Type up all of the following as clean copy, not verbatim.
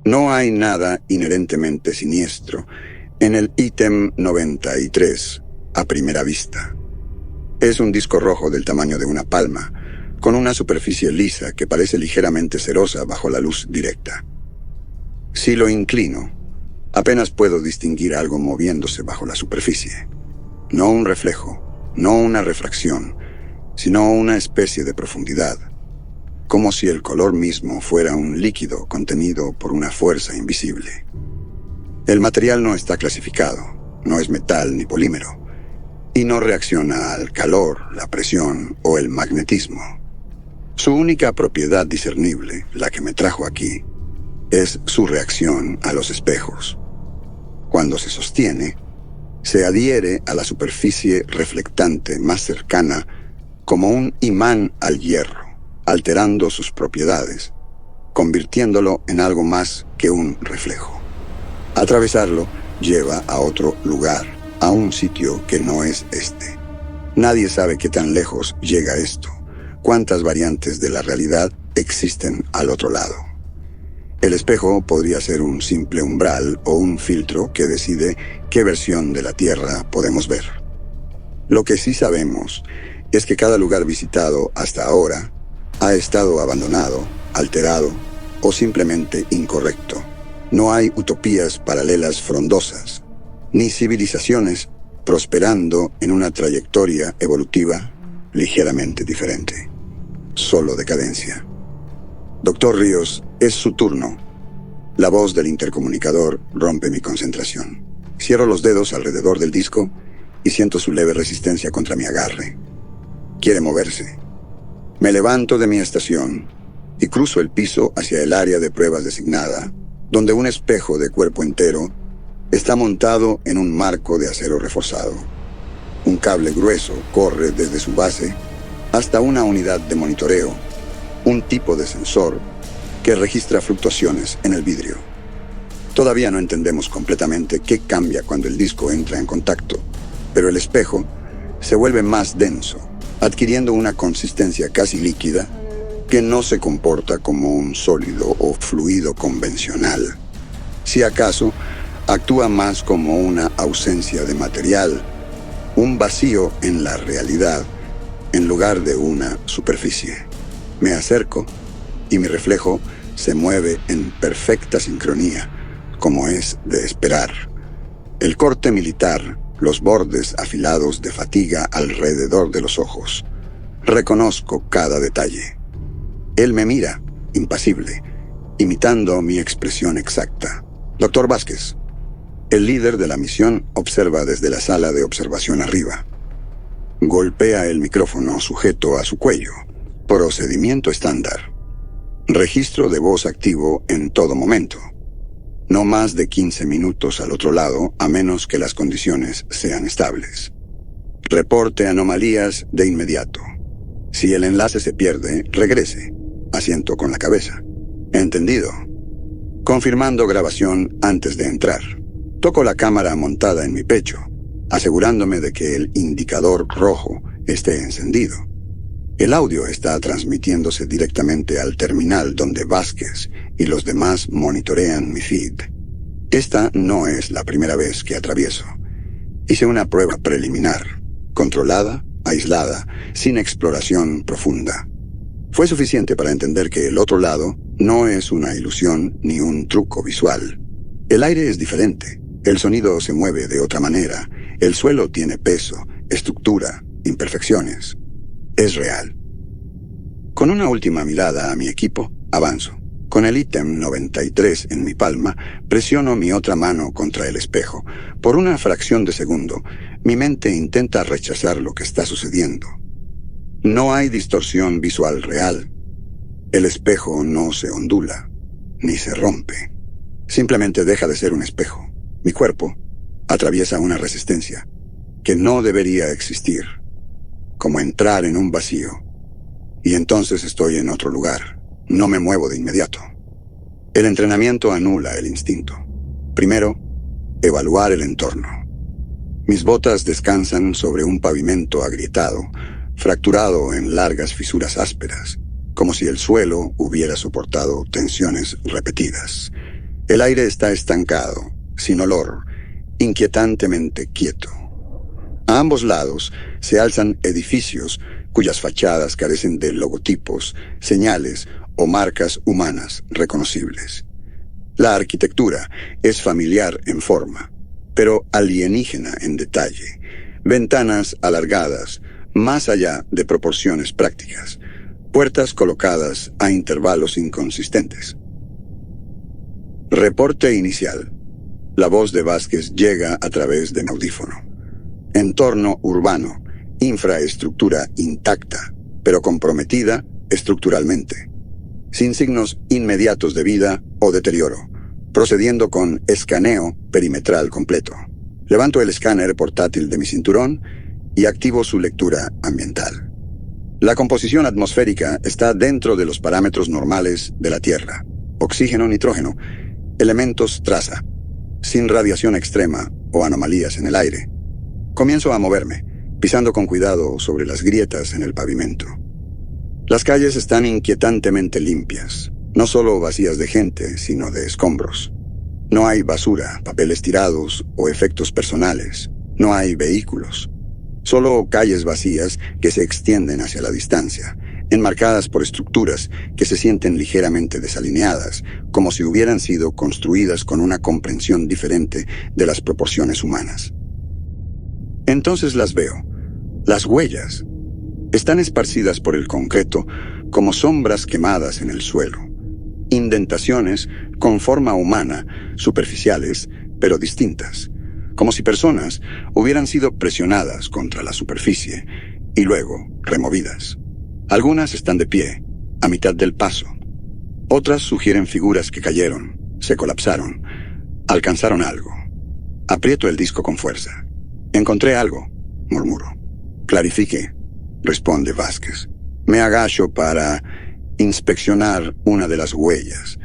No hay nada inherentemente siniestro en el ítem 93, a primera vista. Es un disco rojo del tamaño de una palma, con una superficie lisa que parece ligeramente cerosa bajo la luz directa. Si lo inclino, apenas puedo distinguir algo moviéndose bajo la superficie. No un reflejo, no una refracción, sino una especie de profundidad, como si el color mismo fuera un líquido contenido por una fuerza invisible. El material no está clasificado, no es metal ni polímero, y no reacciona al calor, la presión o el magnetismo. Su única propiedad discernible, la que me trajo aquí, es su reacción a los espejos. Cuando se sostiene, se adhiere a la superficie reflectante más cercana como un imán al hierro, alterando sus propiedades, convirtiéndolo en algo más que un reflejo. Atravesarlo lleva a otro lugar, a un sitio que no es este. Nadie sabe qué tan lejos llega esto, cuántas variantes de la realidad existen al otro lado. El espejo podría ser un simple umbral o un filtro que decide qué versión de la Tierra podemos ver. Lo que sí sabemos es que cada lugar visitado hasta ahora ha estado abandonado, alterado o simplemente incorrecto. No hay utopías paralelas frondosas, ni civilizaciones prosperando en una trayectoria evolutiva ligeramente diferente. Solo decadencia. Doctor Ríos, es su turno. La voz del intercomunicador rompe mi concentración. Cierro los dedos alrededor del disco y siento su leve resistencia contra mi agarre. Quiere moverse. Me levanto de mi estación y cruzo el piso hacia el área de pruebas designada, donde un espejo de cuerpo entero está montado en un marco de acero reforzado. Un cable grueso corre desde su base hasta una unidad de monitoreo, un tipo de sensor que registra fluctuaciones en el vidrio. Todavía no entendemos completamente qué cambia cuando el disco entra en contacto, pero el espejo se vuelve más denso, adquiriendo una consistencia casi líquida que no se comporta como un sólido o fluido convencional. Si acaso, actúa más como una ausencia de material, un vacío en la realidad, en lugar de una superficie. Me acerco y mi reflejo se mueve en perfecta sincronía, como es de esperar. El corte militar, los bordes afilados de fatiga alrededor de los ojos. Reconozco cada detalle. Él me mira, impasible, imitando mi expresión exacta. Doctor Vázquez. El líder de la misión observa desde la sala de observación arriba. Golpea el micrófono sujeto a su cuello. Procedimiento estándar. Registro de voz activo en todo momento. No más de 15 minutos al otro lado, a menos que las condiciones sean estables. Reporte anomalías de inmediato. Si el enlace se pierde, regrese. Asiento con la cabeza. Entendido. Confirmando grabación antes de entrar. Toco la cámara montada en mi pecho, asegurándome de que el indicador rojo esté encendido. El audio está transmitiéndose directamente al terminal donde Vázquez y los demás monitorean mi feed. Esta no es la primera vez que atravieso. Hice una prueba preliminar, controlada, aislada, sin exploración profunda. Fue suficiente para entender que el otro lado no es una ilusión ni un truco visual. El aire es diferente, el sonido se mueve de otra manera, el suelo tiene peso, estructura, imperfecciones. Es real. Con una última mirada a mi equipo, avanzo. Con el ítem 93 en mi palma, presiono mi otra mano contra el espejo. Por una fracción de segundo, mi mente intenta rechazar lo que está sucediendo. No hay distorsión visual real. El espejo no se ondula, ni se rompe. Simplemente deja de ser un espejo. Mi cuerpo atraviesa una resistencia que no debería existir. Como entrar en un vacío. y entonces estoy en otro lugar. No me muevo de inmediato. El entrenamiento anula el instinto. Primero, evaluar el entorno. Mis botas descansan sobre un pavimento agrietado, fracturado en largas fisuras ásperas, como si el suelo hubiera soportado tensiones repetidas. El aire está estancado, sin olor, inquietantemente quieto. A ambos lados se alzan edificios cuyas fachadas carecen de logotipos, señales o marcas humanas reconocibles. La arquitectura es familiar en forma, pero alienígena en detalle. Ventanas alargadas, más allá de proporciones prácticas. Puertas colocadas a intervalos inconsistentes. Reporte inicial. La voz de Vázquez llega a través de mi audífono. Entorno urbano, infraestructura intacta, pero comprometida estructuralmente. Sin signos inmediatos de vida o deterioro, procediendo con escaneo perimetral completo. Levanto el escáner portátil de mi cinturón y activo su lectura ambiental. La composición atmosférica está dentro de los parámetros normales de la Tierra. Oxígeno, nitrógeno, elementos traza, sin radiación extrema o anomalías en el aire. Comienzo a moverme, pisando con cuidado sobre las grietas en el pavimento. Las calles están inquietantemente limpias, no solo vacías de gente, sino de escombros. No hay basura, papeles tirados o efectos personales. No hay vehículos. Solo calles vacías que se extienden hacia la distancia, enmarcadas por estructuras que se sienten ligeramente desalineadas, como si hubieran sido construidas con una comprensión diferente de las proporciones humanas. Entonces las veo. Las huellas. Están esparcidas por el concreto como sombras quemadas en el suelo. Indentaciones con forma humana, superficiales, pero distintas. Como si personas hubieran sido presionadas contra la superficie y luego removidas. Algunas están de pie, a mitad del paso. Otras sugieren figuras que cayeron, se colapsaron, alcanzaron algo. Aprieto el disco con fuerza. Encontré algo, murmuro. Clarifique, responde Vázquez. Me agacho para inspeccionar una de las huellas.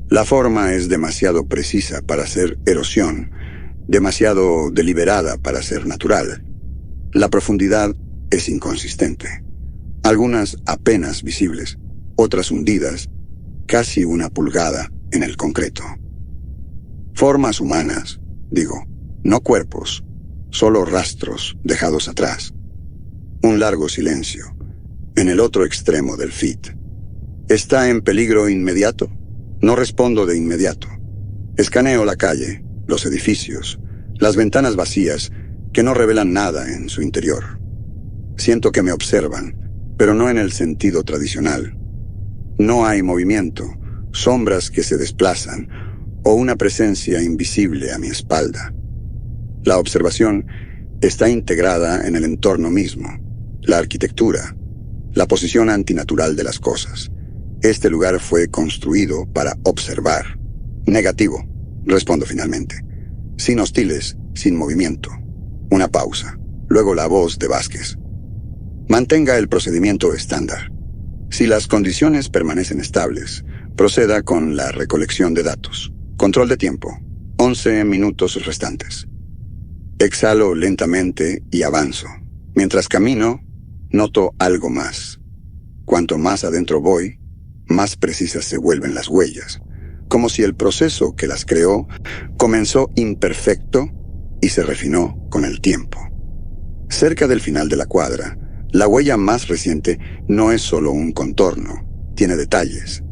La forma es demasiado precisa para ser erosión, demasiado deliberada para ser natural. La profundidad es inconsistente. Algunas apenas visibles, otras hundidas, casi 1 pulgada en el concreto. Formas humanas, digo, no cuerpos, solo rastros dejados atrás. Un largo silencio, en el otro extremo del FIT. ¿Está en peligro inmediato? No respondo de inmediato. Escaneo la calle, los edificios, las ventanas vacías que no revelan nada en su interior. Siento que me observan, pero no en el sentido tradicional. No hay movimiento, sombras que se desplazan o una presencia invisible a mi espalda. La observación está integrada en el entorno mismo, la arquitectura, la posición antinatural de las cosas. Este lugar fue construido para observar. Negativo, respondo finalmente. Sin hostiles, sin movimiento. Una pausa. Luego la voz de Vázquez. Mantenga el procedimiento estándar. Si las condiciones permanecen estables, proceda con la recolección de datos. Control de tiempo. 11 minutos restantes. Exhalo lentamente y avanzo. Mientras camino, noto algo más. Cuanto más adentro voy, más precisas se vuelven las huellas, como si el proceso que las creó comenzó imperfecto y se refinó con el tiempo. Cerca del final de la cuadra, la huella más reciente no es solo un contorno, tiene detalles.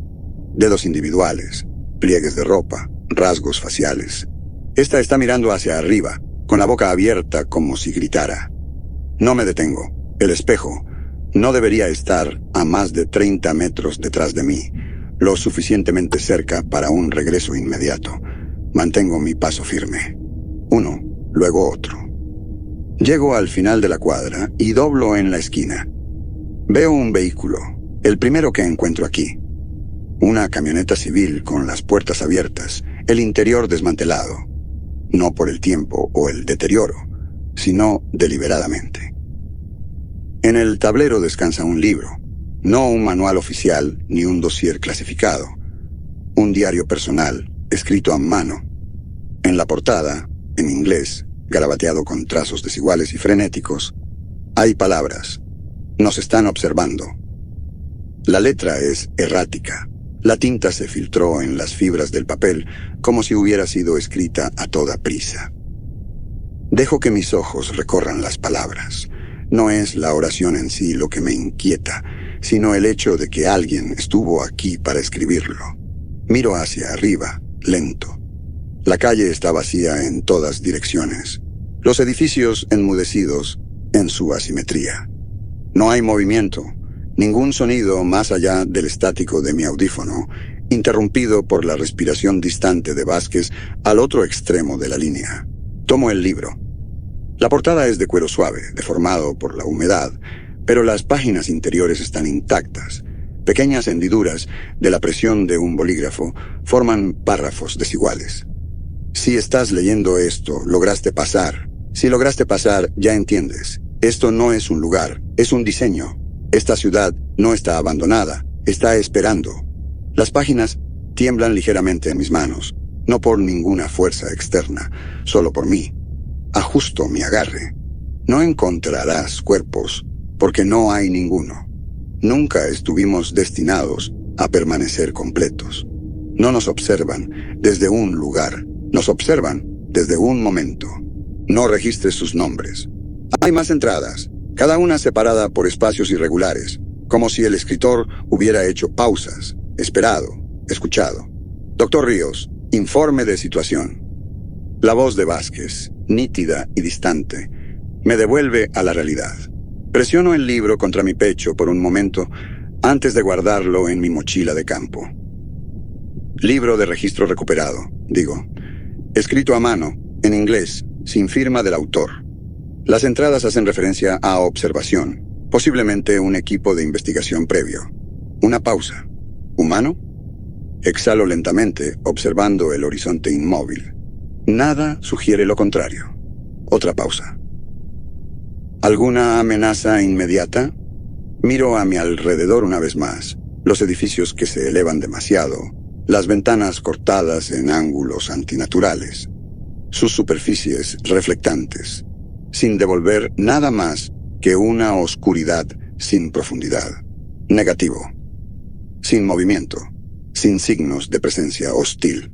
Dedos individuales, pliegues de ropa, rasgos faciales. Esta está mirando hacia arriba, con la boca abierta como si gritara. No me detengo. El espejo no debería estar a más de 30 metros detrás de mí, lo suficientemente cerca para un regreso inmediato. Mantengo mi paso firme. Uno, luego otro. Llego al final de la cuadra y doblo en la esquina. Veo un vehículo, el primero que encuentro aquí. Una camioneta civil con las puertas abiertas, el interior desmantelado. No por el tiempo o el deterioro, sino deliberadamente. En el tablero descansa un libro, No un manual oficial ni un dossier clasificado. Un diario personal, escrito a mano. En la portada, en inglés, garabateado con trazos desiguales y frenéticos, hay palabras. Nos están observando. La letra es errática. La tinta se filtró en las fibras del papel como si hubiera sido escrita a toda prisa. Dejo que mis ojos recorran las palabras. No es la oración en sí lo que me inquieta, sino el hecho de que alguien estuvo aquí para escribirlo. Miro hacia arriba, lento. La calle está vacía en todas direcciones. Los edificios enmudecidos en su asimetría. No hay movimiento, ningún sonido más allá del estático de mi audífono, interrumpido por la respiración distante de Vázquez al otro extremo de la línea. Tomo el libro. La portada es de cuero suave, deformado por la humedad, pero las páginas interiores están intactas. Pequeñas hendiduras de la presión de un bolígrafo forman párrafos desiguales. Si estás leyendo esto, lograste pasar. Si lograste pasar, ya entiendes. Esto no es un lugar, es un diseño. Esta ciudad no está abandonada, está esperando. Las páginas tiemblan ligeramente en mis manos, no por ninguna fuerza externa, solo por mí. Ajusto mi agarre. No encontrarás cuerpos, porque no hay ninguno. Nunca estuvimos destinados a permanecer completos. No nos observan desde un lugar, nos observan desde un momento. No registres sus nombres. Hay más entradas, cada una separada por espacios irregulares, como si el escritor hubiera hecho pausas, esperado, escuchado. Doctor Ríos, informe de situación. La voz de Vázquez, nítida y distante, me devuelve a la realidad. Presiono el libro contra mi pecho por un momento antes de guardarlo en mi mochila de campo. Libro de registro recuperado, digo. Escrito a mano, en inglés, sin firma del autor. Las entradas hacen referencia a observación, posiblemente un equipo de investigación previo. Una pausa. ¿Humano? Exhalo lentamente, observando el horizonte inmóvil. Nada sugiere lo contrario. Otra pausa. ¿Alguna amenaza inmediata? Miro a mi alrededor una vez más. Los edificios que se elevan demasiado. Las ventanas cortadas en ángulos antinaturales. Sus superficies reflectantes. Sin devolver nada más que una oscuridad sin profundidad. Negativo. Sin movimiento. Sin signos de presencia hostil.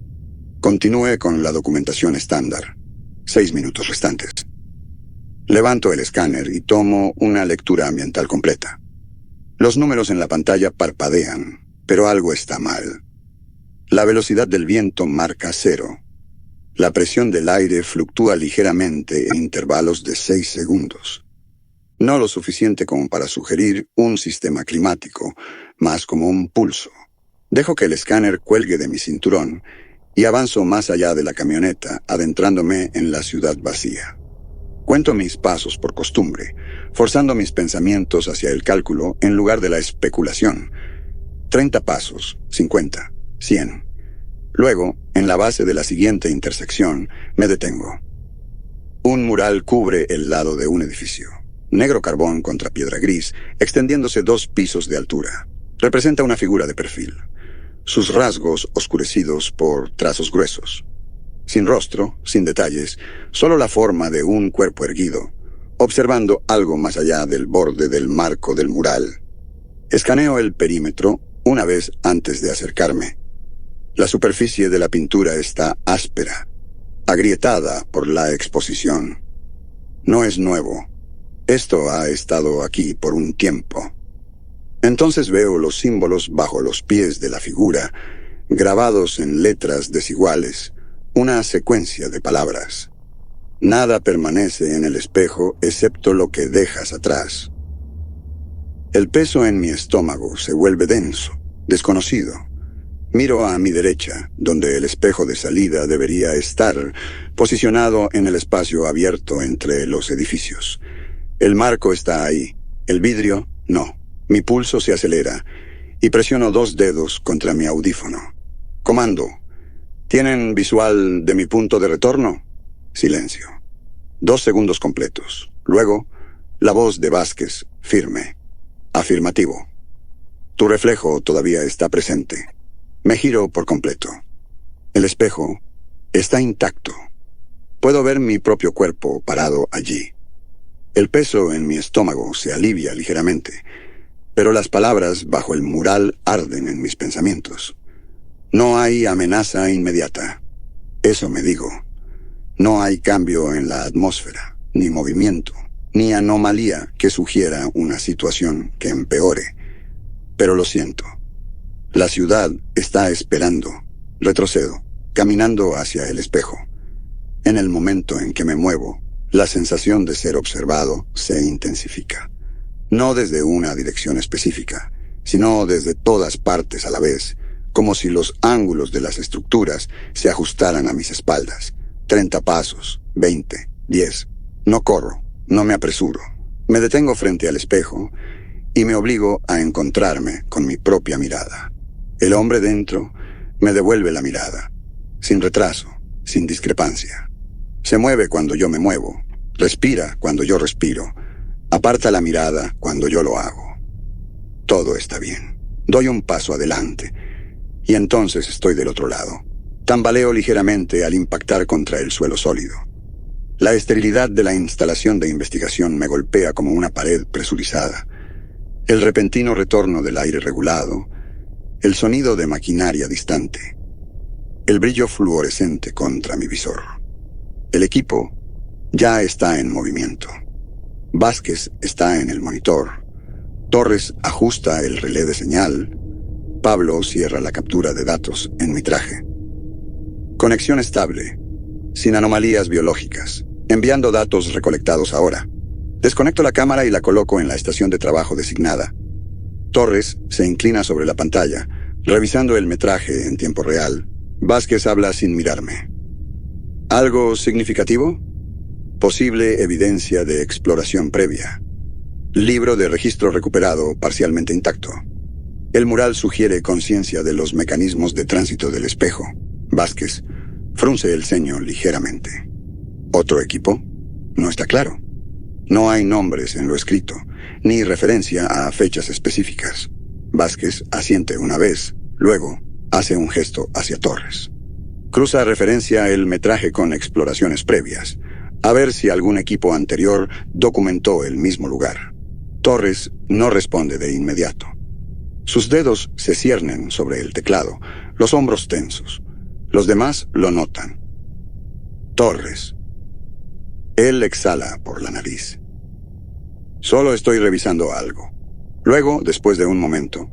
Continúe con la documentación estándar. 6 minutos restantes. Levanto el escáner y tomo una lectura ambiental completa. Los números en la pantalla parpadean, pero algo está mal. La velocidad del viento marca 0. La presión del aire fluctúa ligeramente en intervalos de 6 segundos. No lo suficiente como para sugerir un sistema climático, más como un pulso. Dejo que el escáner cuelgue de mi cinturón y avanzo más allá de la camioneta, adentrándome en la ciudad vacía. Cuento mis pasos por costumbre, forzando mis pensamientos hacia el cálculo en lugar de la especulación. 30 pasos, 50, 100. Luego, en la base de la siguiente intersección, me detengo. Un mural cubre el lado de un edificio. Negro carbón contra piedra gris, extendiéndose 2 pisos de altura. Representa una figura de perfil. Sus rasgos oscurecidos por trazos gruesos. Sin rostro, sin detalles, solo la forma de un cuerpo erguido, observando algo más allá del borde del marco del mural. Escaneo el perímetro una vez antes de acercarme. La superficie de la pintura está áspera, agrietada por la exposición. No es nuevo. Esto ha estado aquí por un tiempo. Entonces veo los símbolos bajo los pies de la figura, grabados en letras desiguales, una secuencia de palabras. Nada permanece en el espejo excepto lo que dejas atrás. El peso en mi estómago se vuelve denso, desconocido. Miro a mi derecha, donde el espejo de salida debería estar, posicionado en el espacio abierto entre los edificios. El marco está ahí, el vidrio no. Mi pulso se acelera y presiono 2 dedos contra mi audífono. Comando. ¿Tienen visual de mi punto de retorno? Silencio. 2 segundos completos. Luego, la voz de Vázquez, firme. Afirmativo. Tu reflejo todavía está presente. Me giro por completo. El espejo está intacto. Puedo ver mi propio cuerpo parado allí. El peso en mi estómago se alivia ligeramente, pero las palabras bajo el mural arden en mis pensamientos. No hay amenaza inmediata. Eso me digo. No hay cambio en la atmósfera, ni movimiento, ni anomalía que sugiera una situación que empeore. Pero lo siento. La ciudad está esperando. Retrocedo, caminando hacia el espejo. En el momento en que me muevo, la sensación de ser observado se intensifica. No desde una dirección específica, sino desde todas partes a la vez, como si los ángulos de las estructuras se ajustaran a mis espaldas. 30 pasos, 20, 10. No corro, no me apresuro. Me detengo frente al espejo y me obligo a encontrarme con mi propia mirada. El hombre dentro me devuelve la mirada, sin retraso, sin discrepancia. Se mueve cuando yo me muevo, respira cuando yo respiro, aparta la mirada cuando yo lo hago. Todo está bien. Doy un paso adelante y entonces estoy del otro lado. Tambaleo ligeramente al impactar contra el suelo sólido. La esterilidad de la instalación de investigación me golpea como una pared presurizada. El repentino retorno del aire regulado, el sonido de maquinaria distante, el brillo fluorescente contra mi visor. El equipo ya está en movimiento. Vázquez está en el monitor. Torres ajusta el relé de señal. Pablo cierra la captura de datos en mi traje. Conexión estable, sin anomalías biológicas, enviando datos recolectados ahora. Desconecto la cámara y la coloco en la estación de trabajo designada. Torres se inclina sobre la pantalla, revisando el metraje en tiempo real. Vázquez habla sin mirarme. ¿Algo significativo? Posible evidencia de exploración previa. Libro de registro recuperado parcialmente intacto. El mural sugiere conciencia de los mecanismos de tránsito del espejo. Vázquez frunce el ceño ligeramente. ¿Otro equipo? No está claro. No hay nombres en lo escrito, ni referencia a fechas específicas. Vázquez asiente una vez, luego hace un gesto hacia Torres. Cruza referencia el metraje con exploraciones previas, a ver si algún equipo anterior documentó el mismo lugar. Torres no responde de inmediato. Sus dedos se ciernen sobre el teclado, los hombros tensos. Los demás lo notan. Torres. Él exhala por la nariz. Solo estoy revisando algo. Luego, después de un momento,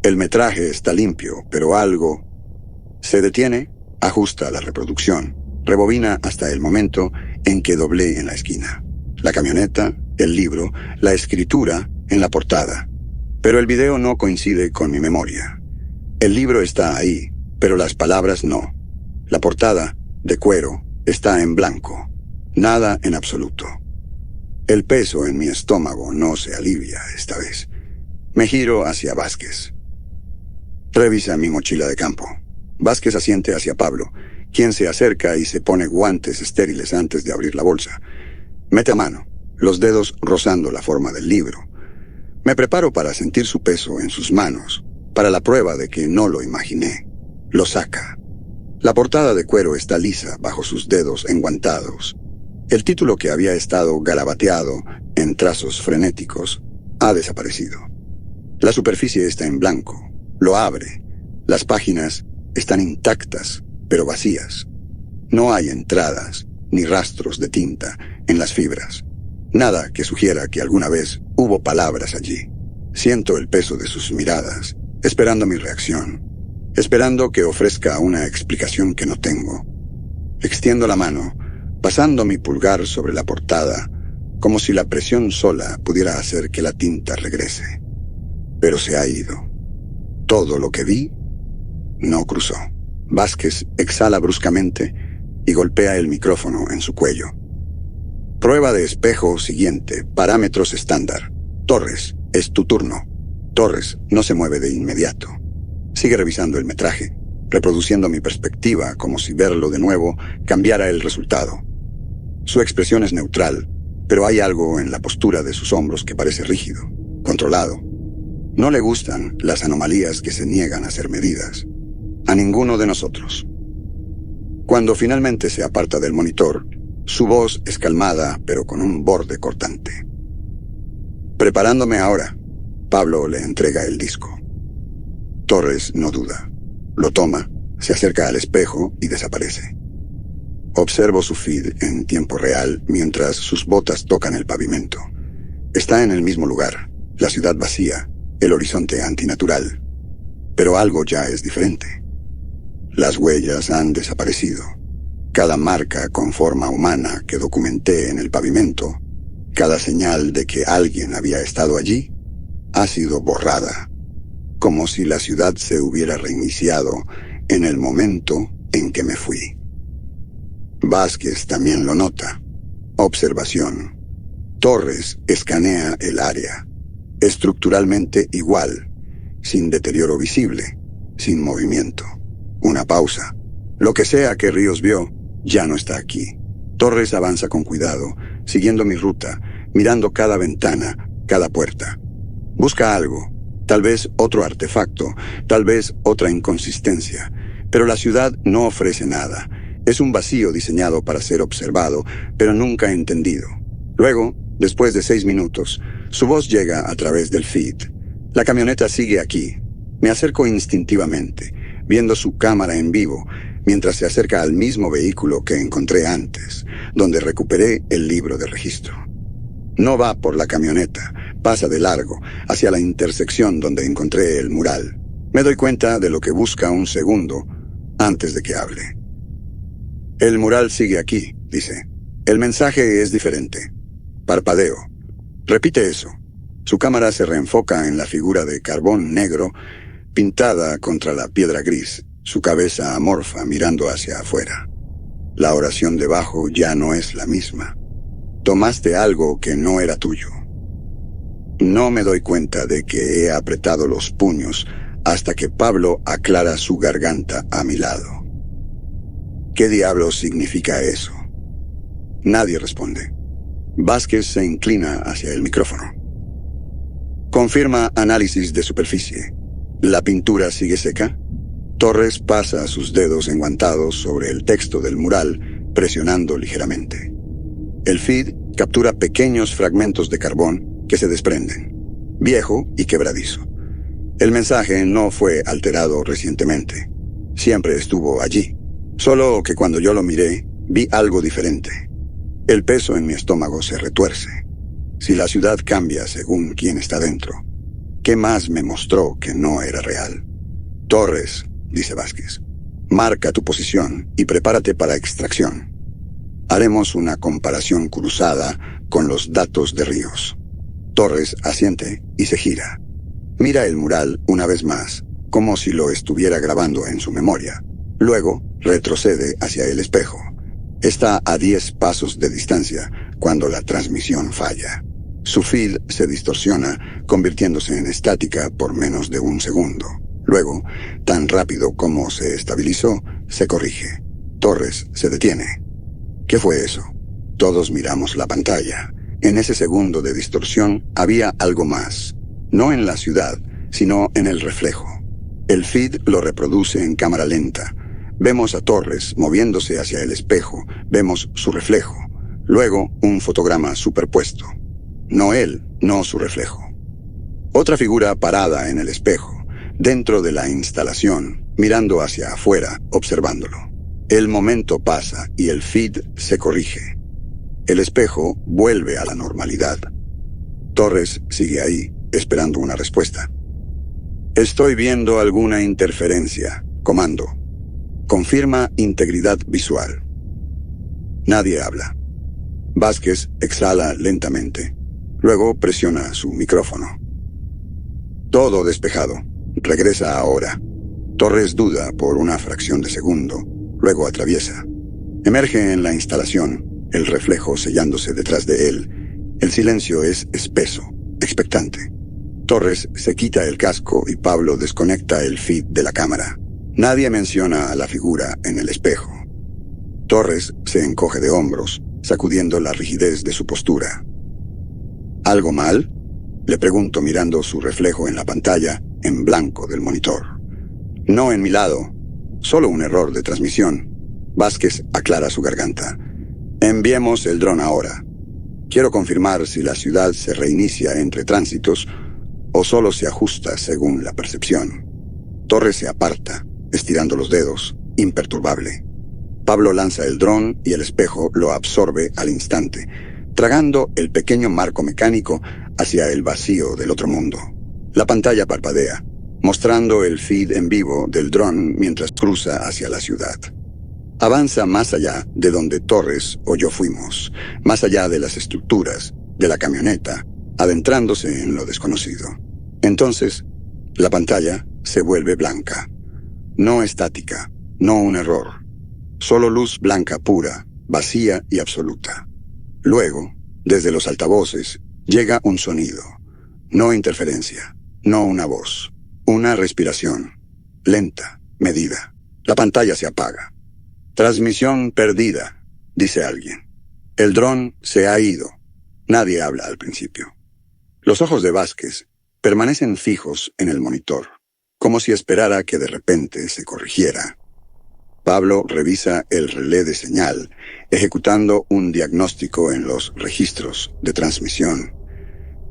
el metraje está limpio, pero algo se detiene, ajusta la reproducción, rebobina hasta el momento en que doblé en la esquina. La camioneta, el libro, la escritura en la portada. Pero el video no coincide con mi memoria. El libro está ahí, pero las palabras no. La portada, de cuero, está en blanco. Nada en absoluto. El peso en mi estómago no se alivia esta vez. Me giro hacia Vázquez. Revisa mi mochila de campo. Vázquez asiente hacia Pablo, quien se acerca y se pone guantes estériles antes de abrir la bolsa. Mete a mano, los dedos rozando la forma del libro. Me preparo para sentir su peso en sus manos, para la prueba de que no lo imaginé. Lo saca. La portada de cuero está lisa bajo sus dedos enguantados. El título que había estado garabateado en trazos frenéticos ha desaparecido. La superficie está en blanco. Lo abre. Las páginas están intactas, pero vacías. No hay entradas ni rastros de tinta en las fibras. Nada que sugiera que alguna vez hubo palabras allí. Siento el peso de sus miradas, esperando mi reacción, esperando que ofrezca una explicación que no tengo. Extiendo la mano, pasando mi pulgar sobre la portada, como si la presión sola pudiera hacer que la tinta regrese. Pero se ha ido. Todo lo que vi no cruzó. Vázquez exhala bruscamente y golpea el micrófono en su cuello. Prueba de espejo siguiente, parámetros estándar. Torres, es tu turno. Torres no se mueve de inmediato. Sigue revisando el metraje, reproduciendo mi perspectiva como si verlo de nuevo cambiara el resultado. Su expresión es neutral, pero hay algo en la postura de sus hombros que parece rígido, controlado. No le gustan las anomalías que se niegan a ser medidas. A ninguno de nosotros. Cuando finalmente se aparta del monitor, su voz es calmada, pero con un borde cortante. Preparándome ahora, Pablo le entrega el disco. Torres no duda. Lo toma, se acerca al espejo y desaparece. Observo su feed en tiempo real mientras sus botas tocan el pavimento. Está en el mismo lugar, la ciudad vacía, el horizonte antinatural. Pero algo ya es diferente. Las huellas han desaparecido. Cada marca con forma humana que documenté en el pavimento, cada señal de que alguien había estado allí, ha sido borrada, como si la ciudad se hubiera reiniciado en el momento en que me fui. Vázquez también lo nota. Observación. Torres escanea el área, estructuralmente igual, sin deterioro visible, sin movimiento. Una pausa. Lo que sea que Ríos vio, ya no está aquí. Torres avanza con cuidado, siguiendo mi ruta, mirando cada ventana, cada puerta. Busca algo, tal vez otro artefacto, tal vez otra inconsistencia, pero la ciudad no ofrece nada. Es un vacío diseñado para ser observado, pero nunca entendido. Luego, después de 6 minutos, su voz llega a través del feed. La camioneta sigue aquí. Me acerco instintivamente, viendo su cámara en vivo, mientras se acerca al mismo vehículo que encontré antes, donde recuperé el libro de registro. No va por la camioneta, pasa de largo, hacia la intersección donde encontré el mural. Me doy cuenta de lo que busca un segundo antes de que hable. El mural sigue aquí, dice. El mensaje es diferente. Parpadeo. Repite eso. Su cámara se reenfoca en la figura de carbón negro pintada contra la piedra gris, su cabeza amorfa mirando hacia afuera. La oración debajo ya no es la misma. Tomaste algo que no era tuyo. No me doy cuenta de que he apretado los puños hasta que Pablo aclara su garganta a mi lado. ¿Qué diablos significa eso? Nadie responde. Vázquez se inclina hacia el micrófono. Confirma análisis de superficie. ¿La pintura sigue seca? Torres pasa sus dedos enguantados sobre el texto del mural, presionando ligeramente. El feed captura pequeños fragmentos de carbón que se desprenden, viejo y quebradizo. El mensaje no fue alterado recientemente. Siempre estuvo allí. Solo que cuando yo lo miré, vi algo diferente. El peso en mi estómago se retuerce. Si la ciudad cambia según quién está dentro, ¿qué más me mostró que no era real? Torres, dice Vázquez, marca tu posición y prepárate para extracción. Haremos una comparación cruzada con los datos de Ríos. Torres asiente y se gira. Mira el mural una vez más, como si lo estuviera grabando en su memoria. Luego, retrocede hacia el espejo. Está a 10 pasos de distancia cuando la transmisión falla. Su feed se distorsiona, convirtiéndose en estática por menos de un segundo. Luego, tan rápido como se estabilizó, se corrige. Torres se detiene. ¿Qué fue eso? Todos miramos la pantalla. En ese segundo de distorsión había algo más. No en la ciudad, sino en el reflejo. El feed lo reproduce en cámara lenta. Vemos a Torres moviéndose hacia el espejo. Vemos su reflejo. Luego, un fotograma superpuesto. No él, no su reflejo. Otra figura parada en el espejo, dentro de la instalación, mirando hacia afuera, observándolo. El momento pasa y el feed se corrige. El espejo vuelve a la normalidad. Torres sigue ahí, esperando una respuesta. Estoy viendo alguna interferencia. Comando. Confirma integridad visual. Nadie habla. Vázquez exhala lentamente. Luego presiona su micrófono. Todo despejado. Regresa ahora. Torres duda por una fracción de segundo. Luego atraviesa. Emerge en la instalación, el reflejo sellándose detrás de él. El silencio es espeso, expectante. Torres se quita el casco y Pablo desconecta el feed de la cámara. Nadie menciona a la figura en el espejo. Torres se encoge de hombros, sacudiendo la rigidez de su postura. ¿Algo mal? Le pregunto mirando su reflejo en la pantalla, en blanco del monitor. No en mi lado, solo un error de transmisión. Vázquez aclara su garganta. Enviemos el dron ahora. Quiero confirmar si la ciudad se reinicia entre tránsitos o solo se ajusta según la percepción. Torres se aparta, estirando los dedos, imperturbable. Pablo lanza el dron y el espejo lo absorbe al instante, tragando el pequeño marco mecánico hacia el vacío del otro mundo. La pantalla parpadea, mostrando el feed en vivo del dron mientras cruza hacia la ciudad. Avanza más allá de donde Torres o yo fuimos, más allá de las estructuras, de la camioneta, adentrándose en lo desconocido. Entonces, la pantalla se vuelve blanca. No estática, no un error. Solo luz blanca pura, vacía y absoluta. Luego, desde los altavoces, llega un sonido. No interferencia, no una voz. Una respiración. Lenta, medida. La pantalla se apaga. Transmisión perdida, dice alguien. El dron se ha ido. Nadie habla al principio. Los ojos de Vázquez permanecen fijos en el monitor, como si esperara que de repente se corrigiera. Pablo revisa el relé de señal, ejecutando un diagnóstico en los registros de transmisión.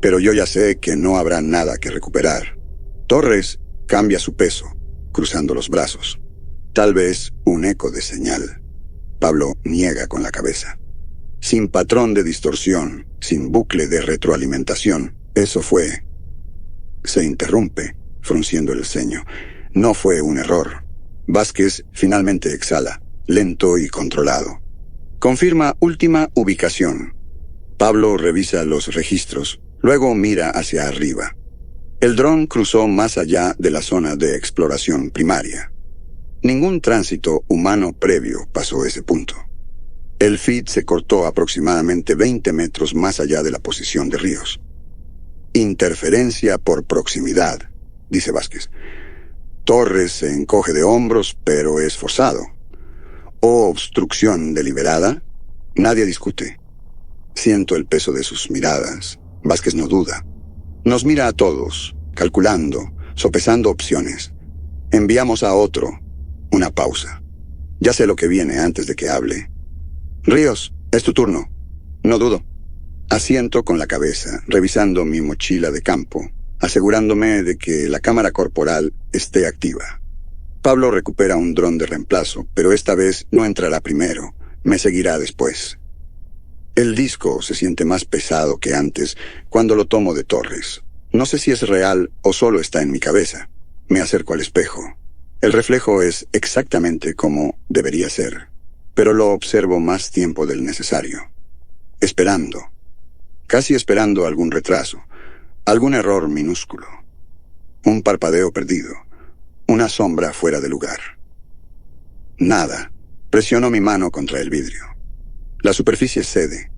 Pero yo ya sé que no habrá nada que recuperar. Torres cambia su peso, cruzando los brazos. Tal vez un eco de señal. Pablo niega con la cabeza. Sin patrón de distorsión, sin bucle de retroalimentación, eso fue. Se interrumpe, frunciendo el ceño. No fue un error. Vázquez finalmente exhala, lento y controlado. Confirma última ubicación. Pablo revisa los registros, luego mira hacia arriba. El dron cruzó más allá de la zona de exploración primaria. Ningún tránsito humano previo pasó ese punto. El feed se cortó aproximadamente 20 metros más allá de la posición de Ríos. Interferencia por proximidad, dice Vázquez. Torres se encoge de hombros, pero es forzado. O obstrucción deliberada, nadie discute. Siento el peso de sus miradas. Vázquez no duda. Nos mira a todos, calculando, sopesando opciones. Enviamos a otro. Una pausa. Ya sé lo que viene antes de que hable. Ríos, es tu turno. No dudo. Asiento con la cabeza, revisando mi mochila de campo, asegurándome de que la cámara corporal esté activa. Pablo recupera un dron de reemplazo, pero esta vez no entrará primero, me seguirá después. El disco se siente más pesado que antes cuando lo tomo de Torres. No sé si es real o solo está en mi cabeza. Me acerco al espejo. El reflejo es exactamente como debería ser, pero lo observo más tiempo del necesario. Esperando. Casi esperando algún retraso, algún error minúsculo. Un parpadeo perdido. Una sombra fuera de lugar. Nada. Presiono mi mano contra el vidrio. La superficie cede.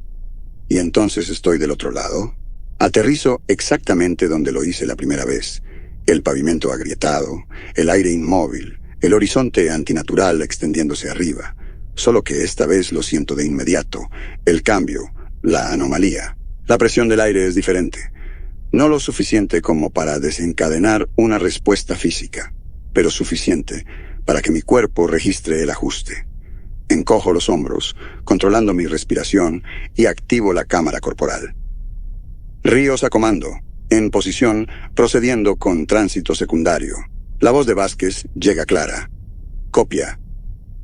Y entonces estoy del otro lado. Aterrizo exactamente donde lo hice la primera vez. El pavimento agrietado, el aire inmóvil, el horizonte antinatural extendiéndose arriba. Solo que esta vez lo siento de inmediato. El cambio, la anomalía. La presión del aire es diferente. No lo suficiente como para desencadenar una respuesta física, pero suficiente para que mi cuerpo registre el ajuste. Encojo los hombros, controlando mi respiración, y activo la cámara corporal. Ríos a comando, en posición, procediendo con tránsito secundario. La voz de Vázquez llega clara. Copia.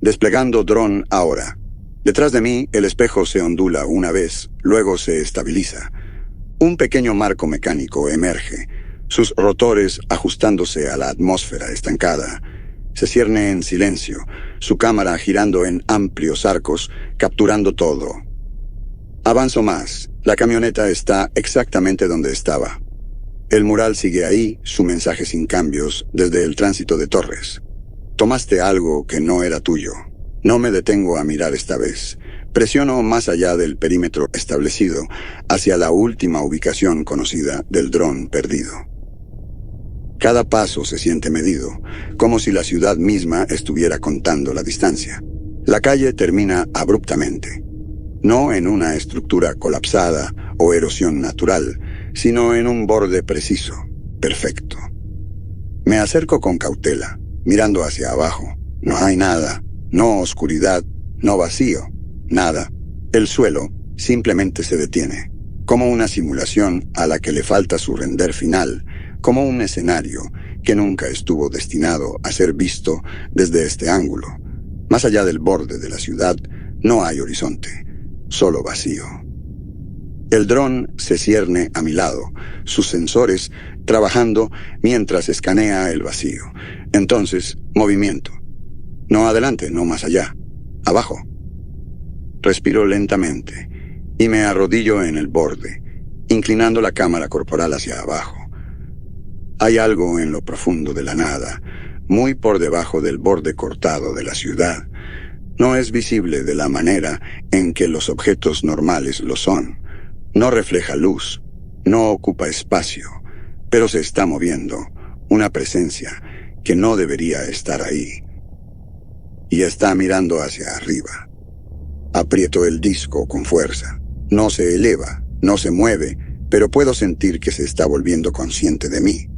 Desplegando dron ahora. Detrás de mí, el espejo se ondula una vez, luego se estabiliza. Un pequeño marco mecánico emerge, sus rotores ajustándose a la atmósfera estancada. Se cierne en silencio, su cámara girando en amplios arcos, capturando todo. Avanzo más. La camioneta está exactamente donde estaba. El mural sigue ahí, su mensaje sin cambios, desde el tránsito de Torres. Tomaste algo que no era tuyo. No me detengo a mirar esta vez. Presiono más allá del perímetro establecido, hacia la última ubicación conocida del dron perdido. Cada paso se siente medido, como si la ciudad misma estuviera contando la distancia. La calle termina abruptamente. No en una estructura colapsada o erosión natural, sino en un borde preciso, perfecto. Me acerco con cautela, mirando hacia abajo. No hay nada, no oscuridad, no vacío, nada. El suelo simplemente se detiene, como una simulación a la que le falta su render final, como un escenario que nunca estuvo destinado a ser visto desde este ángulo. Más allá del borde de la ciudad, no hay horizonte, solo vacío. El dron se cierne a mi lado, sus sensores trabajando mientras escanea el vacío. Entonces, movimiento. No adelante, no más allá. Abajo. Respiro lentamente y me arrodillo en el borde, inclinando la cámara corporal hacia abajo. Hay algo en lo profundo de la nada, muy por debajo del borde cortado de la ciudad. No es visible de la manera en que los objetos normales lo son. No refleja luz, no ocupa espacio, pero se está moviendo, una presencia que no debería estar ahí. Y está mirando hacia arriba. Aprieto el disco con fuerza. No se eleva, no se mueve, pero puedo sentir que se está volviendo consciente de mí.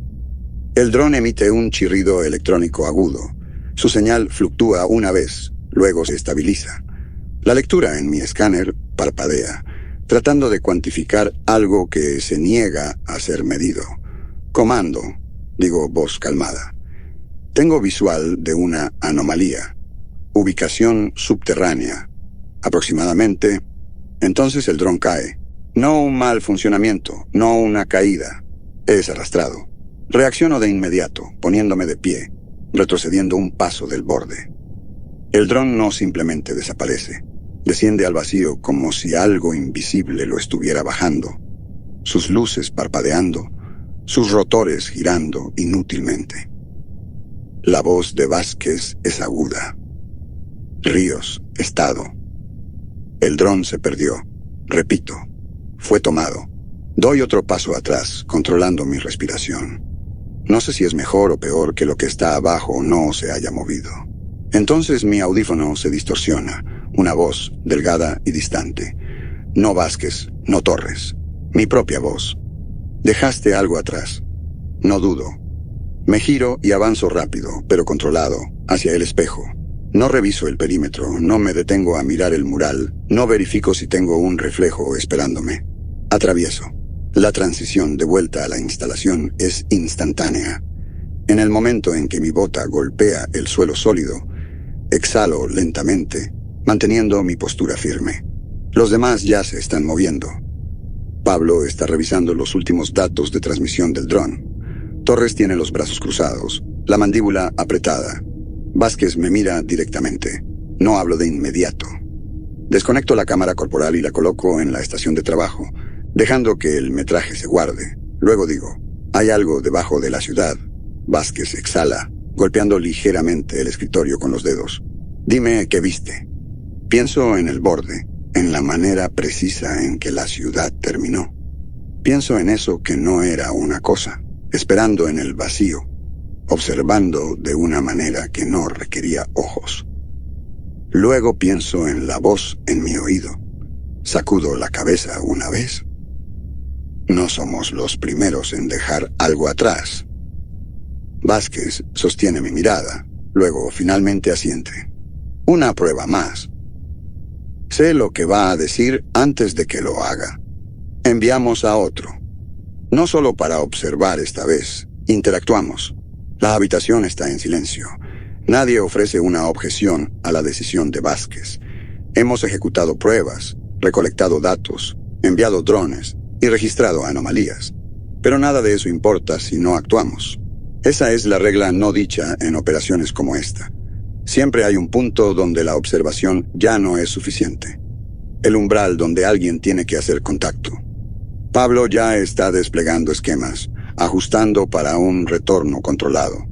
El dron emite un chirrido electrónico agudo. Su señal fluctúa una vez, luego se estabiliza. La lectura en mi escáner parpadea, tratando de cuantificar algo que se niega a ser medido. Comando, digo voz calmada. Tengo visual de una anomalía. Ubicación subterránea. Aproximadamente. Entonces el dron cae. No un mal funcionamiento, no una caída. Es arrastrado. Reacciono de inmediato, poniéndome de pie, retrocediendo un paso del borde. El dron no simplemente desaparece. Desciende al vacío como si algo invisible lo estuviera bajando. Sus luces parpadeando, sus rotores girando inútilmente. La voz de Vázquez es aguda. Ríos, estado. El dron se perdió. Repito, fue tomado. Doy otro paso atrás, controlando mi respiración. No sé si es mejor o peor que lo que está abajo no se haya movido. Entonces mi audífono se distorsiona. Una voz, delgada y distante. No Vázquez, no Torres. Mi propia voz. Dejaste algo atrás. No dudo. Me giro y avanzo rápido, pero controlado, hacia el espejo. No reviso el perímetro, no me detengo a mirar el mural, no verifico si tengo un reflejo esperándome. Atravieso. La transición de vuelta a la instalación es instantánea. En el momento en que mi bota golpea el suelo sólido, exhalo lentamente, manteniendo mi postura firme. Los demás ya se están moviendo. Pablo está revisando los últimos datos de transmisión del dron. Torres tiene los brazos cruzados, la mandíbula apretada. Vázquez me mira directamente. No hablo de inmediato. Desconecto la cámara corporal y la coloco en la estación de trabajo, dejando que el metraje se guarde. Luego digo, hay algo debajo de la ciudad. Vázquez exhala, golpeando ligeramente el escritorio con los dedos. Dime qué viste. Pienso en el borde, en la manera precisa en que la ciudad terminó. Pienso en eso que no era una cosa, esperando en el vacío, observando de una manera que no requería ojos. Luego pienso en la voz en mi oído. Sacudo la cabeza una vez. No somos los primeros en dejar algo atrás. Vázquez sostiene mi mirada, luego finalmente asiente. Una prueba más. Sé lo que va a decir antes de que lo haga. Enviamos a otro. No solo para observar esta vez, interactuamos. La habitación está en silencio. Nadie ofrece una objeción a la decisión de Vázquez. Hemos ejecutado pruebas, recolectado datos, enviado drones y registrado anomalías. Pero nada de eso importa si no actuamos. Esa es la regla no dicha en operaciones como esta. Siempre hay un punto donde la observación ya no es suficiente. El umbral donde alguien tiene que hacer contacto. Pablo ya está desplegando esquemas, ajustando para un retorno controlado.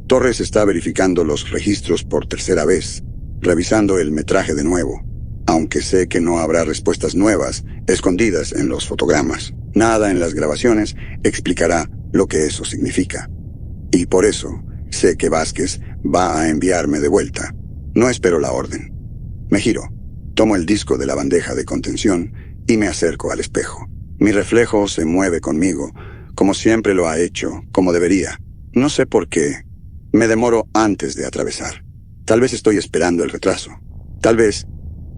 Torres está verificando los registros por tercera vez, revisando el metraje de nuevo, aunque sé que no habrá respuestas nuevas escondidas en los fotogramas. Nada en las grabaciones explicará lo que eso significa. Y por eso sé que Vázquez va a enviarme de vuelta. No espero la orden. Me giro, tomo el disco de la bandeja de contención y me acerco al espejo. Mi reflejo se mueve conmigo, como siempre lo ha hecho, como debería. No sé por qué. Me demoro antes de atravesar. Tal vez estoy esperando el retraso. Tal vez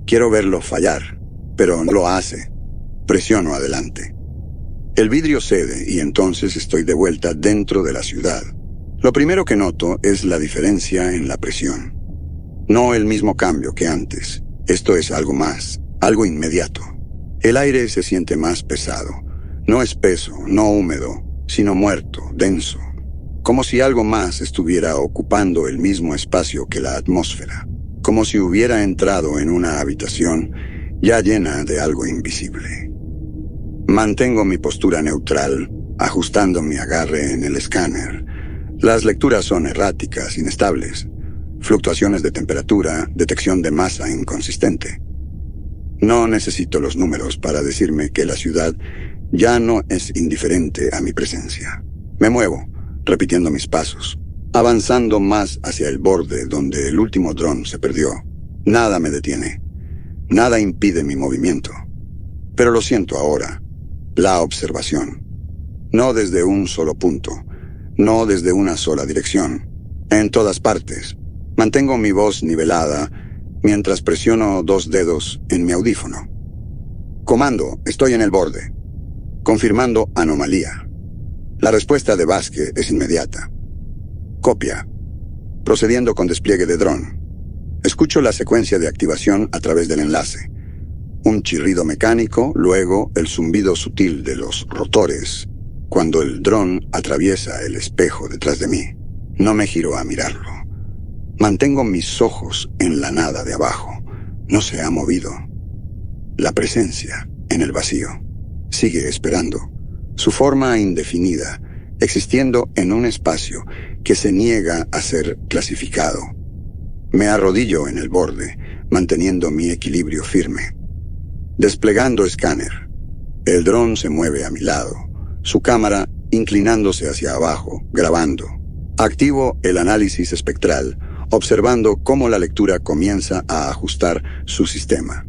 quiero verlo fallar, pero no lo hace. Presiono adelante. El vidrio cede y entonces estoy de vuelta dentro de la ciudad. Lo primero que noto es la diferencia en la presión. No el mismo cambio que antes. Esto es algo más, algo inmediato. El aire se siente más pesado. No espeso, no húmedo, sino muerto, denso. Como si algo más estuviera ocupando el mismo espacio que la atmósfera. Como si hubiera entrado en una habitación ya llena de algo invisible. Mantengo mi postura neutral, ajustando mi agarre en el escáner. Las lecturas son erráticas, inestables. Fluctuaciones de temperatura, detección de masa inconsistente. No necesito los números para decirme que la ciudad ya no es indiferente a mi presencia. Me muevo, repitiendo mis pasos, avanzando más hacia el borde donde el último dron se perdió. Nada me detiene. Nada impide mi movimiento. Pero lo siento ahora. La observación. No desde un solo punto. No desde una sola dirección. En todas partes. Mantengo mi voz nivelada mientras presiono 2 dedos en mi audífono. Comando, estoy en el borde. Confirmando anomalía. La respuesta de Vasquez es inmediata. Copia. Procediendo con despliegue de dron. Escucho la secuencia de activación a través del enlace. Un chirrido mecánico, luego el zumbido sutil de los rotores, cuando el dron atraviesa el espejo detrás de mí. No me giro a mirarlo. Mantengo mis ojos en la nada de abajo. No se ha movido. La presencia, en el vacío, sigue esperando. Su forma indefinida, existiendo en un espacio que se niega a ser clasificado. Me arrodillo en el borde, manteniendo mi equilibrio firme. Desplegando escáner. El dron se mueve a mi lado, su cámara inclinándose hacia abajo, grabando. Activo el análisis espectral, observando cómo la lectura comienza a ajustar su sistema,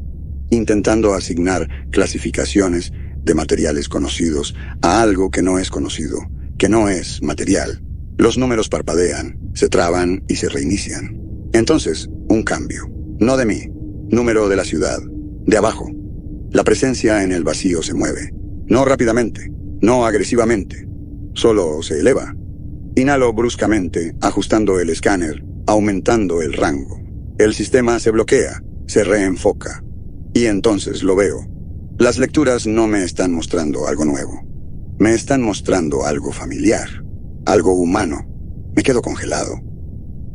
intentando asignar clasificaciones de materiales conocidos a algo que no es conocido, que no es material. Los números parpadean, se traban y se reinician. Entonces, un cambio. No de mí, número de la ciudad, de abajo. La presencia en el vacío se mueve. No rápidamente, no agresivamente, solo se eleva. Inhalo bruscamente, ajustando el escáner, aumentando el rango. El sistema se bloquea, se reenfoca. Y entonces lo veo. Las lecturas no me están mostrando algo nuevo. Me están mostrando algo familiar, algo humano. Me quedo congelado.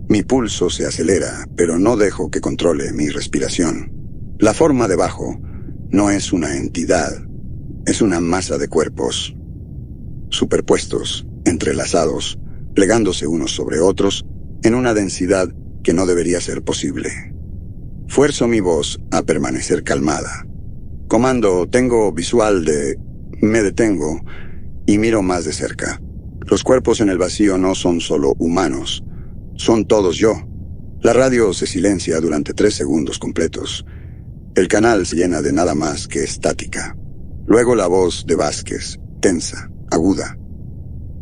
Mi pulso se acelera, pero no dejo que controle mi respiración. La forma debajo no es una entidad, es una masa de cuerpos, superpuestos, entrelazados, plegándose unos sobre otros, en una densidad que no debería ser posible. Fuerzo mi voz a permanecer calmada. Comando, tengo visual de... Me detengo y miro más de cerca. Los cuerpos en el vacío no son solo humanos, son todos yo. La radio se silencia durante 3 segundos completos. El canal se llena de nada más que estática. Luego la voz de Vasquez, tensa, aguda.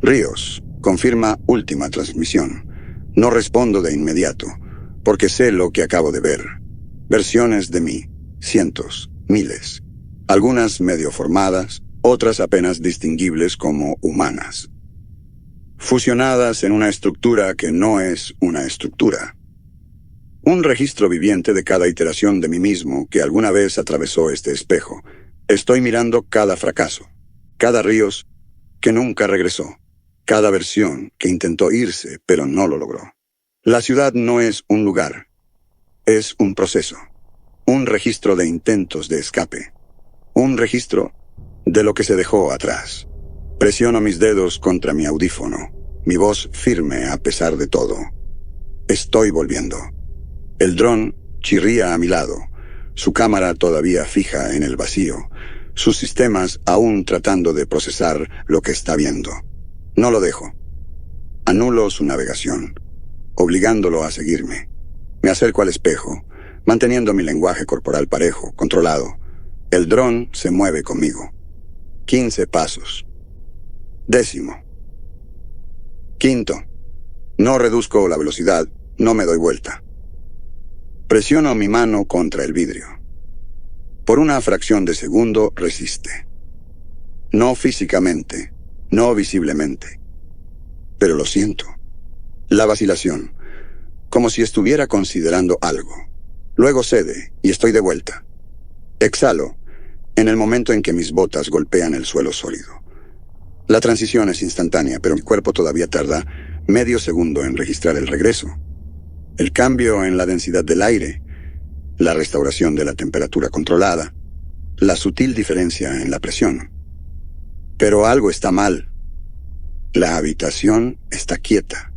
Ríos, confirma última transmisión. No respondo de inmediato, porque sé lo que acabo de ver. Versiones de mí, cientos, miles. Algunas medio formadas, otras apenas distinguibles como humanas. Fusionadas en una estructura que no es una estructura. Un registro viviente de cada iteración de mí mismo que alguna vez atravesó este espejo. Estoy mirando cada fracaso, cada Ríos que nunca regresó, cada versión que intentó irse pero no lo logró. La ciudad no es un lugar, es un proceso, un registro de intentos de escape, un registro de lo que se dejó atrás. Presiono mis dedos contra mi audífono, mi voz firme a pesar de todo. Estoy volviendo. El dron chirría a mi lado, su cámara todavía fija en el vacío, sus sistemas aún tratando de procesar lo que está viendo. No lo dejo. Anulo su navegación, obligándolo a seguirme. Me acerco al espejo, manteniendo mi lenguaje corporal parejo, controlado. El dron se mueve conmigo. 15 pasos. 10º. 5º. No reduzco la velocidad, no me doy vuelta. Presiono mi mano contra el vidrio. Por una fracción de segundo resiste. No físicamente, no visiblemente. Pero lo siento. La vacilación, como si estuviera considerando algo. Luego cede y estoy de vuelta. Exhalo en el momento en que mis botas golpean el suelo sólido. La transición es instantánea, pero mi cuerpo todavía tarda medio segundo en registrar el regreso. El cambio en la densidad del aire, la restauración de la temperatura controlada, la sutil diferencia en la presión. Pero algo está mal. La habitación está quieta.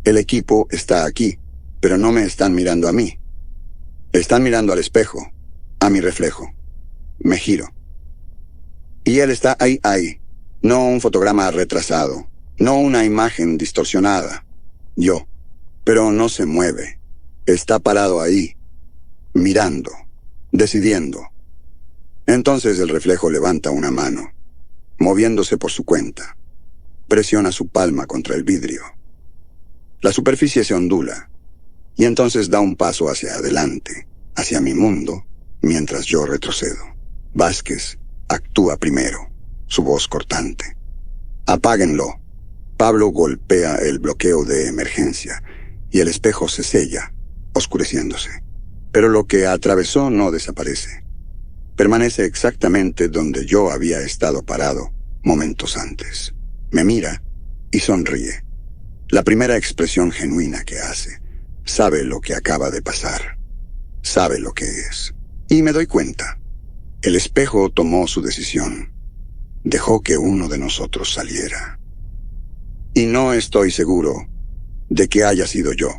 El equipo está aquí, pero no me están mirando a mí. Están mirando al espejo, a mi reflejo. Me giro. Y él está ahí. No un fotograma retrasado, no una imagen distorsionada. Yo. Pero no se mueve. Está parado ahí, mirando, decidiendo. Entonces el reflejo levanta una mano, moviéndose por su cuenta. Presiona su palma contra el vidrio. La superficie se ondula, y entonces da un paso hacia adelante, hacia mi mundo, mientras yo retrocedo. Vázquez actúa primero, su voz cortante. Apáguenlo. Pablo golpea el bloqueo de emergencia, y el espejo se sella, oscureciéndose. Pero lo que atravesó no desaparece. Permanece exactamente donde yo había estado parado momentos antes. Me mira y sonríe. La primera expresión genuina que hace. Sabe lo que acaba de pasar. Sabe lo que es. Y me doy cuenta. El espejo tomó su decisión. Dejó que uno de nosotros saliera. Y no estoy seguro de que haya sido yo.